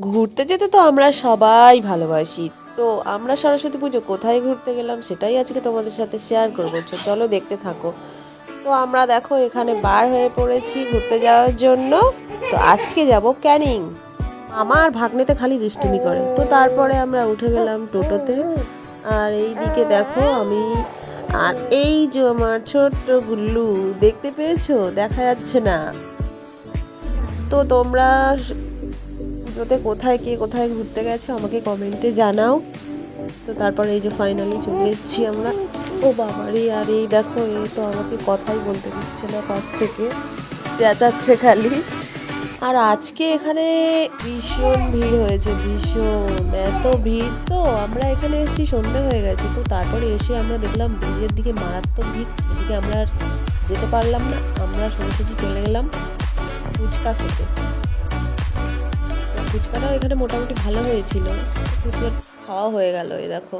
ঘুরতে যেতে তো আমরা সবাই ভালোবাসি। তো আমরা সরস্বতী পুজো কোথায় ঘুরতে গেলাম সেটাই আজকে তোমাদের সাথে শেয়ার করবো। চলো দেখতে থাকো। তো আমরা দেখো এখানে বার হয়ে পড়েছি ঘুরতে যাওয়ার জন্য। তো আজকে যাব ক্যানিং। আমার ভাগ্নেতে খালি দুষ্টুমি করে। তো তারপরে আমরা উঠে গেলাম টোটোতে। আর এই দিকে দেখো আমি, আর এই যে আমার ছোট্ট গুল্লু, দেখতে পেয়েছো? দেখা যাচ্ছে না। তো তোমরা পুজোতে কোথায় কে কোথায় ঘুরতে গেছো আমাকে কমেন্টে জানাও। তো তারপরে এই যে ফাইনালি চলে এসেছি আমরা। ও বাবারে, আর এই দেখো এ তো আমাকে কথাই বলতে দিচ্ছে না, পাশ থেকে চেঁচাচ্ছে খালি। আর আজকে এখানে ভীষণ ভিড় হয়েছে, ভীষণ এত ভিড়। তো আমরা এখানে এসেছি সন্ধে হয়ে গেছে। তো তারপরে এসে আমরা দেখলাম ব্রিজের দিকে মারাত্মক ভিড়। এদিকে আমরা আর যেতে পারলাম না। আমরা সোজাসুজি চলে গেলাম ফুচকা খেতে। ফুচকাটাও এখানে মোটামুটি ভালো হয়েছিল। ফুচকা খাওয়া হয়ে গেল। এই দেখো,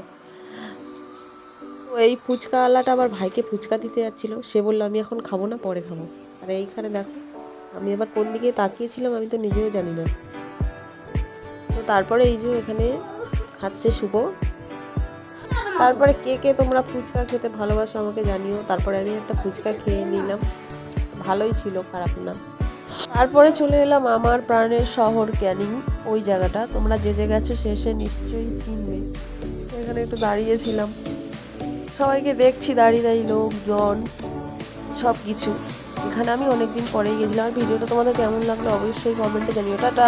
তো এই ফুচকাওয়ালাটা আবার ভাইকে ফুচকা দিতে যাচ্ছিল। সে বললো আমি এখন খাবো না, পরে খাবো। আর এইখানে দেখো আমি আবার কোন দিকে তাকিয়েছিলাম আমি তো নিজেও জানি না। তো তারপরে এই যে এখানে খাচ্ছে শুভ। তারপরে কে কে তোমরা ফুচকা খেতে ভালোবাসো আমাকে জানিও। তারপরে আমি একটা ফুচকা খেয়ে নিলাম, ভালোই ছিল, খারাপ না। তারপরে চলে এলাম আমার প্রাণের শহর ক্যানিং। ওই জায়গাটা তোমরা যে যে গেছো শেষে নিশ্চয়ই চিনবে। এখানে একটু দাঁড়িয়েছিলাম, সবাইকে দেখছি দাঁড়িয়ে দাঁড়িয়ে, লোকজন সব কিছু। এখানে আমি অনেকদিন পরেই গেছিলাম। আর ভিডিওটা তোমাদের কেমন লাগলো অবশ্যই কমেন্টে জানিও। টাটা।